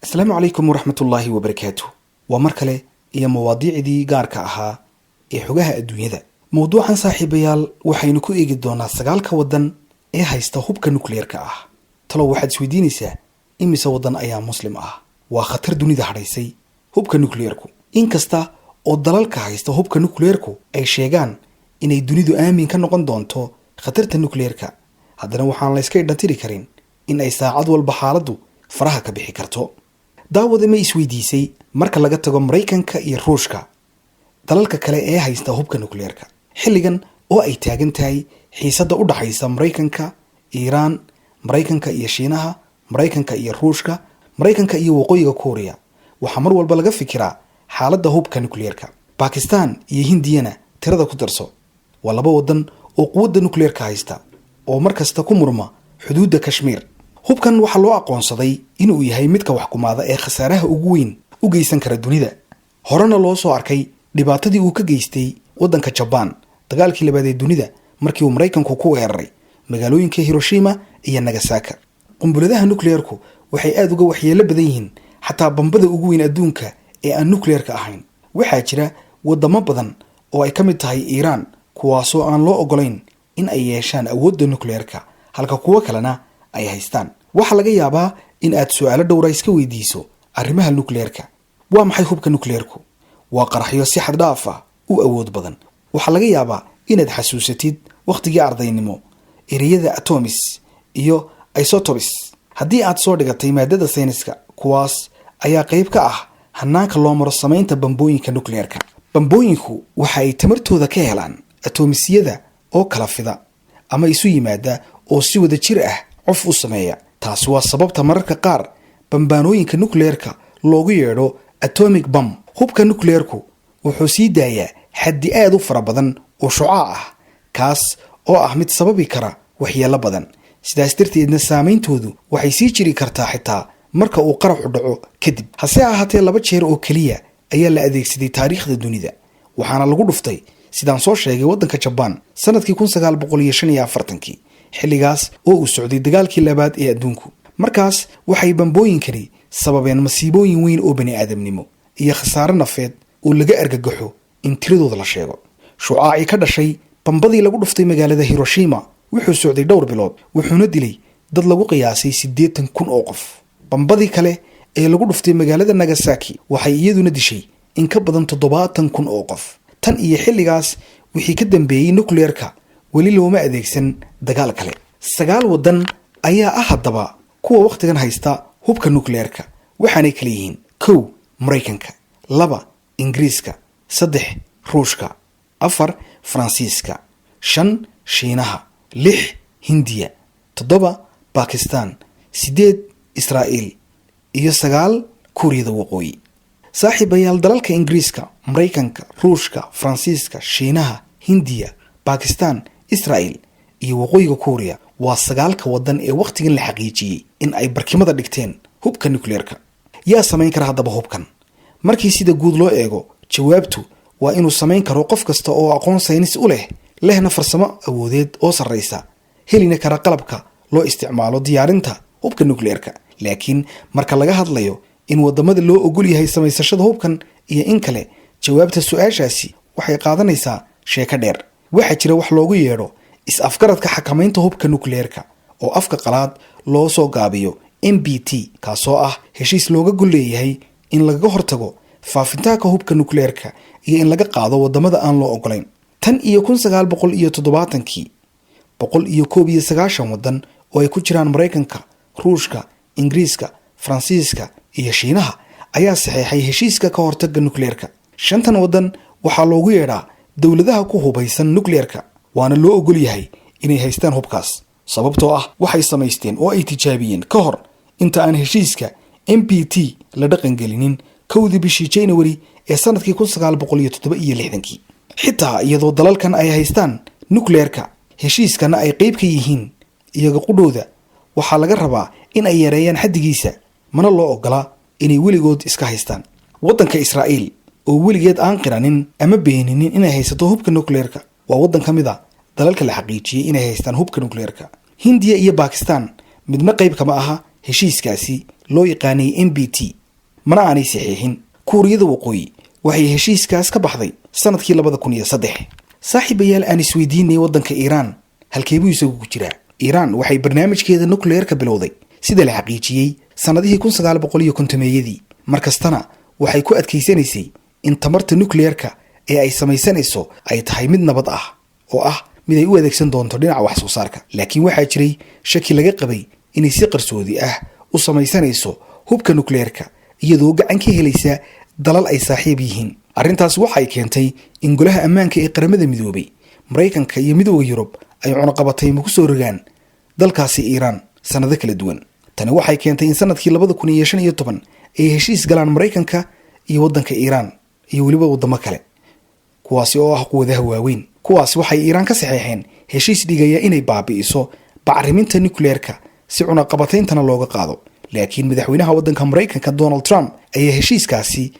السلام عليكم ورحمة الله وبركاته. ومركلة هي مواضيع دي جارك أها حجها الدنيا ده. موضوعا صاحبيال وحينكو إيجد دونا سجالك ودن هيستهوب كنوكلير كأه. طلو واحد سويديني سا إمي سودن أيام مسلم وخطر دوني ده حريسي هوب كنوكليركو. إن كستا الضلالك هيستهوب كنوكليركو أي شيغان إن الدنيا دو آمين كانوا قندونتو خطرت النوكليركا. هذا نوحان لا يسكير دانتيري كارين إن أي ساعد والبحارة faraha ka bixi karto. daawada ma isweydiisay marka laga tago Mareykanka iyo Ruushka dalalka kale ee haysta hubka nukleerka xilligan oo ay taagan tahay xiisada u dhaxaysa Mareykanka, Iran, Mareykanka iyo Shiinaha, Mareykanka iyo Ruushka, Mareykanka iyo Waqooyiga Korea. waxa mar walba laga fikiraa xaaladda hubka nukleerka. Pakistan iyo Hindiyana tirada ku darso waa laba wadan oo quwadda nukleerka haysta oo markasta ku murma xuduudda Kashmir. hubkan waxa loo aqoonsaday inuu yahay midka wax kumaada ee khasaaraha ugu weyn u geysan kara dunida. horena loo soo arkay dhibaatadii uu ka geystay wadanka Japan dagaalkii labaad ee dunida markii uu Mareykanku ku weeraray magaalooyinka Hiroshima iyo Nagasaki. qunbuladaha nukleerku waxay aad uga waxyeello badan yihiin xataa bambada ugu weyn adduunka ee aan nukleerka ahayn. waxaa jira wadamo badan oo ay ka mid tahay Iran kuwaasoo aan loo ogolayn in ay yeeshaan awoodda nukleerka halka kuwa kalena ay haystaan. waxa laga yaabaa in aad su'aalo dhowr iska weydiiso arrimaha nukleerka. waa maxay hubka nukleerku? waa qaraxyo si xad dhaaf ah u awood badan. waxa laga yaabaa inaad xasuusatid waqtigii ardaynimo ereyada atoms iyo isotopes haddii aad soo dhigatay maadada sayniska. kuwaas ayaa qayb ka ah hanaanka loo maro samaynta bambooyinka nukleerka. bambooyinku waxa ay tamartooda ka helaan atomisyada oo kala fida ama isu yimaada oo si wada jir ah qof u sameeya. taasi waa sababta mararka qaar bambaanooyinka nukleerka loogu yeedho atomic bomb. hubka nukleerku wuxuu sii daayaa xaddi aad u fara badan oo shucaac ah kaas oo ah mid sababi kara waxyeello badan. sidaas darteedna saameyntoodu waxay sii jiri kartaa xitaa marka uu qaraxu dhaco kadib. hase ahaatee 2 jeer oo kaliya ayaa la adeegsaday taariikhda dunida waxaana lagu dhuftay sidaan soo sheegay wadanka Japan sanadkii 1945 xilligaas oo uu socday dagaalkii labaad ee adduunku. markaas waxay bambooyinkani sababeen masiibooyin weyn oo bani aadamnimo iyo khasaare nafeed oo laga argagaxo in tiradooda la sheego. shucaaci ka dhashay bambadii lagu dhuftay magaalada Hiroshima wuxuu socday dhowr bilood wuxuuna dilay dad lagu qiyaasay 80,000 oo qof. bambadii kale ee lagu dhuftay magaalada Nagasaki waxay iyaduna dishay in ka badan 70,000 oo qof. tan iyo xilligaas wixii ka dambeeyay nukleerka weli looma adeegsan dagaal kale. 9 wadan ayaa ah haddaba kuwa waqtigan haysta hubka nukleerka waxaanay kala yihiin 1 Mareykanka, 2 Ingiriiska, 3 Ruushka, 4 Faransiiska, 5 Shiinaha, 6 Hindiya, 7 Pakistan, 8 Israa'iil iyo 9 Kuuriyada Waqooyi. saaxiibayaal dalalka Ingiriiska, Mareykanka, Ruushka, Faransiiska, Shiinaha, Hindiya, Pakistan, Israa'iil iyo Waqooyiga Korea waa 9 wadan ee waqtigan la xaqiijiyay in ay barkimada dhigteen hubka nukleerka. yaa sameyn kara haddaba hubkan? markii sida guud loo eego jawaabtu waa inuu sameyn karo qof kasta oo aqoon saynis u leh lehna farsamo awoodeed oo sarreysa helina kara qalabka loo isticmaalo diyaarinta hubka nukleerka. laakiin marka laga hadlayo in wadamada loo ogol yahay samaysashada hubkan iyo in kale jawaabta su'aashaasi waxay qaadanaysaa sheeko dheer. waxaa jira wax loogu yeedho is-afgaradka xakamaynta hubka nukleerka oo afka qalaad loo soo gaabiyo NPT kaasoo ah heshiis looga gol leeyahay in laga hortago faafitaanka hubka nukleerka iyo in laga qaado wadamada aan loo ogolayn. tan iyo 1970kii 191 wadan oo ay ku jiraan Mareykanka, Ruushka, Ingiriiska, Faransiiska iyo Shiinaha ayaa saxeexay heshiiska ka hortagga nukleerka. 5 wadan waxaa loogu yeedhaa dawladaha ku hubaysan nukleerka waana loo ogol yahay inay haystaan hubkaas sababtoo ah waxay samaysteen oo ay tijaabiyeen ka hor inta aan heshiiska NPT la dhaqan gelinin 1 bishii January ee sanadkii 1967. xitaa iyadoo dalalkan ay haystaan nukleerka heshiiskana ay qayb ka yihiin iyaga qudhooda waxaa laga rabaa in ay yareeyaan xaddigiisa mana loo ogola inay weligood iska haystaan. wadanka Israa'iil oo weligeed aan qiranin ama beeninin inay haysato hubka nukleerka waa wadan ka mid ah dalalka la xaqiijiyay inay haystaan hubka nukleerka. Hindiya iyo Pakistan midna qayb kama aha heshiiskaasi loo yaqaanay NPT mana aanay saxiixin. kuuriyada waqooyi waxay heshiiskaas ka baxday sanadkii 2003. saaxiibayaal aan isweydiinay waddanka Iiraan halkee buu isagu ku jiraa? Iiraan waxay barnaamijkeeda nuclear-ka bilowday sida la xaqiijiyay sanadihii 1950-yadii. markastana waxay ku adkaysanaysay in tamarta nuclear-ka ee ay samaysanayso ay tahay mid nabad ah oo ah mid ay u adeegsan doonto dhinaca wax soo saarka. laakiin waxaa jiray shaki laga qabay inay si qarsoodi ah u samaysanayso hubka nuclear-ka iyadoo gacan ka helaysa dalal ay saaxiib yihiin. arrintaas waxay keentay in golaha ammaanka ee qaramada midoobay, Mareykanka iyo midowga Yurub ay cunaqabataymo ku soo rogaan dalkaasi Iiraan sanado kala duwan. tani waxay keentay in sanadkii 2015 ay heshiis galaan Mareykanka iyo waddanka Iiraan iyo weliba wadamo kale kuwaasi oo ah quwadaha waaweyn. kuwaas waxay Iiraan ka saxeexeen heshiis dhigaya inay baabi'iso bacriminta nuclear-ka si cunaqabatayntana looga qaado. laakiin madaxweynaha waddanka Mareykanka Donald Trump ayaa heshiiskaasi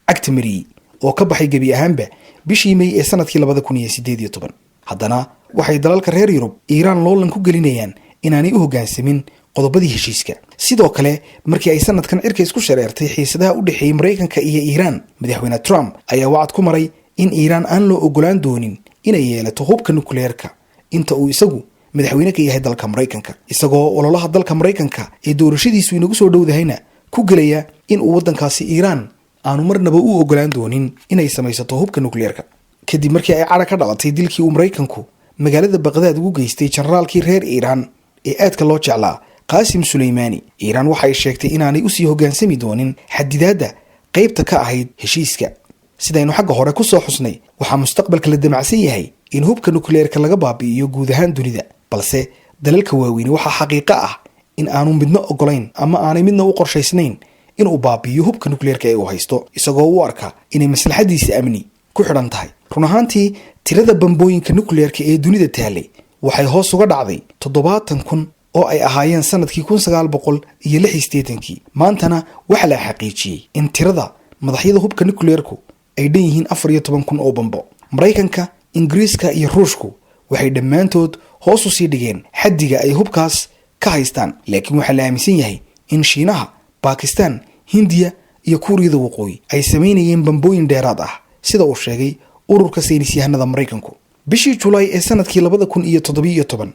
cagta mariyay oo ka baxay gebi ahaanba bishii May ee sanadkii 2018. haddana waxay dalalka reer Yurub Iiraan loolan ku gelinayaan inaanay u hoggaansamin qodobadii heshiiska. sidoo kale markii ay sanadkan cirka isku shareertay xiisadaha u dhaxeeyay Mareykanka iyo Iiraan, madaxweyne Trump ayaa wacd ku maray in Iiraan aan loo ogolaan doonin inay yeelato hubka nuclear-ka inta uu isagu madaxweyne ka yahay dalka Mareykanka, isagoo ololaha dalka Mareykanka ee doorashadiisu inagu soo dhowdahayna ku galaya in uu waddankaasi Iiraan aanu marnaba u ogolaan doonin inay samaysato hubka nuclear-ka. kadib markii ay cara ka dhalatay dilkii uu Mareykanku magaalada Baghdad ugu geystay generaalkii reer Iiraan ee aadka loo jeclaa Qaasim Suleymaani, Iiraan waxay sheegtay inaanay u sii hoggaansami doonin xadidaadda qaybta ka ahayd heshiiska. sidaynu xagga hore ku soo xusnay, waxaa mustaqbalka la damacsan yahay in hubka nuclear-ka laga baabi'iyo guud ahaan dunida, balse dalalka waaweyn waxaa xaqiiqo ah in aanu midna ogolayn ama aanay midna u qorshaysnayn inuu baabi'iyo hubka nuclear-ka ee uu haysto, isagoo u arka inay maslaxadiisa amni ku xidhan tahay. run ahaantii tirada bambooyinka nuclear-ka ee dunida taalay waxay hoos uga dhacday 70,000 oo ay ahaayeen sanadkii 1986. maantana waxaa la xaqiijiyay in tirada madaxyada hubka nuclear-ku ay dhan yihiin 14,000 oo bambo. Mareykanka, Ingiriiska iyo Ruushku waxay dhammaantood hoos u sii dhigeen xaddiga ay hubkaas ka haystaan, laakiin waxaa la aaminsan yahay in Shiinaha, Pakistan, Hindiya iyo Kuuriyada waqooyi ay samaynayeen bambooyin dheeraad ah, sida uu sheegay ururka saynisyahanada Mareykanku. bishii July ee sanadkii 2017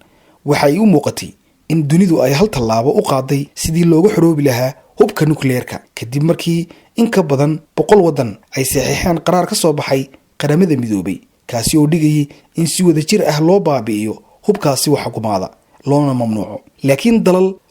waxay u muuqatay in dunidu ay hal tallaabo u qaaday sidii looga xoroobi lahaa hubka nuclear-ka kadib markii in ka badan 100 waddan ay saxiixeen qaraar ka soo baxay qaramada midoobay kaasi oo dhigayay in si wada jir ah loo baabi'iyo hubkaasi wax xukumaada loona mamnuuco.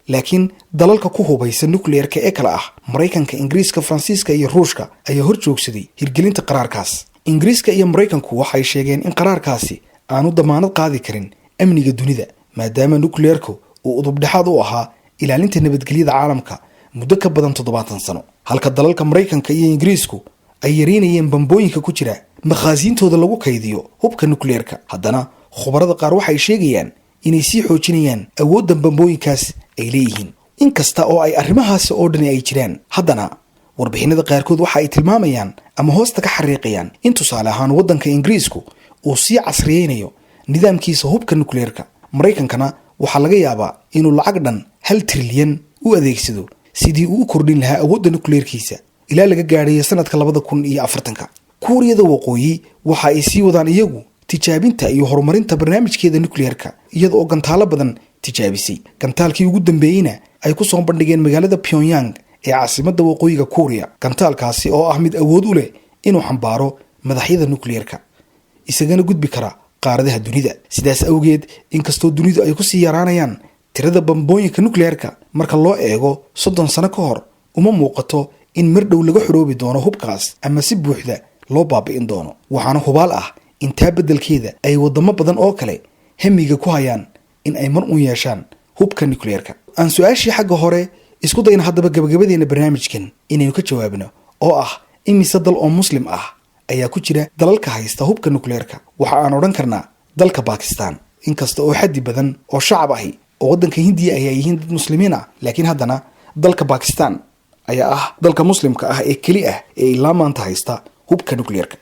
laakiin dalalka ku hubaysa nuclear-ka ee kala ah Mareykanka, Ingiriiska, Faransiiska iyo Ruushka ayaa hor joogsaday hirgelinta qaraarkaas. Ingiriiska iyo Mareykanku waxay sheegeen in qaraarkaasi aanu damaanad qaadi karin amniga dunida, maadaama nuclear-ku uu udubdhaxaad u ahaa ilaalinta nabadgelyada caalamka muddo ka badan 70 sano, halka dalalka Mareykanka iyo Ingiriisku ay yareynayeen bambooyinka ku jira makhaasiintooda lagu kaydiyo hubka nuclear-ka. haddana khubarada qaar waxay sheegayaan inay sii xoojinayaan awoodda bambooyinkaas ay leeyihiin. inkasta oo ay arrimahaasi oo dhan ay jiraan, haddana warbixinada qaarkood waxa ay tilmaamayaan ama hoosta ka xariiqayaan in tusaale ahaan waddanka Ingiriisku uu sii casriyeynayo nidaamkiisa hubka nuclear-ka. Mareykankana waxaa laga yaabaa inuu lacag dhan 1 trilyan u adeegsado sidii uu u kordhin lahaa awoodda nuclear-kiisa ilaa laga gaadhayo sanadka 2040. Kuuriyada waqooyi waxa ay sii wadaan iyagu tijaabinta iyo horumarinta barnaamijkeeda nuclear-ka iyada oo gantaalo badan tijaabisay. gantaalkii ugu dambeeyayna ay ku soo bandhigeen magaalada Pyongyang ee caasimadda waqooyiga Kuuriya. gantaalkaasi oo ah mid awood u leh inuu xambaaro madaxyada nuclear-ka isagana gudbi kara qaaradaha dunida. sidaas awgeed, inkastoo dunidu ay ku sii yaraanayaan tirada bambooyinka nuclear-ka marka loo eego 30 sano ka hor, uma muuqato in mar dhow laga xoroobi doono hubkaas ama si buuxda loo baabi'in doono. waxaana hubaal ah in taa beddelkeeda ay wadamo badan oo kale hamiga ku hayaan in ay mar u yeeshaan hubka nuclear-ka. aan su-aashii xagga hore isku dayna haddaba gabagabadeena barnaamijkan inaynu ka jawaabno oo ah imise dal oo muslim ah ayaa ku jira dalalka haysta hubka nuclear-ka. waxa aan odhan karnaa dalka Pakistan, inkasta oo xaddi badan oo shacab ahi oo waddanka Hindiya ay yihiin dad muslimiin ah, laakiin haddana dalka Pakistan ayaa ah dalka muslimka ah ee keli ah ee ilaa maanta haysta hubka nuclear-ka.